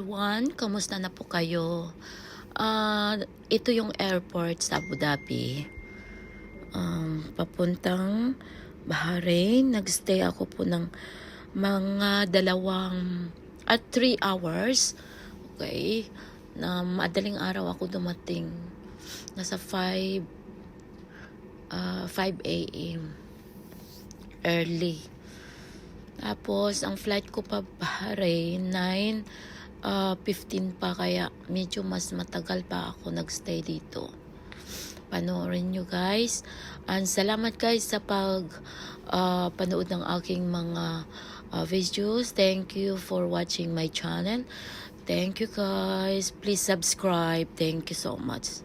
everyone, kamusta na po kayo? Ito yung airport sa Abu Dhabi. Papuntang Bahrain. Nagstay ako po ng mga 3 hours. Okay? Na madaling araw ako dumating. Nasa 5 a.m. early. Tapos, ang flight ko pa Bahrain, 9:15 pa, kaya medyo mas matagal pa ako nagstay dito. Panoorin nyo guys. And salamat guys sa panood ng aking mga videos. Thank you for watching my channel. Thank you guys. Please subscribe. Thank you so much.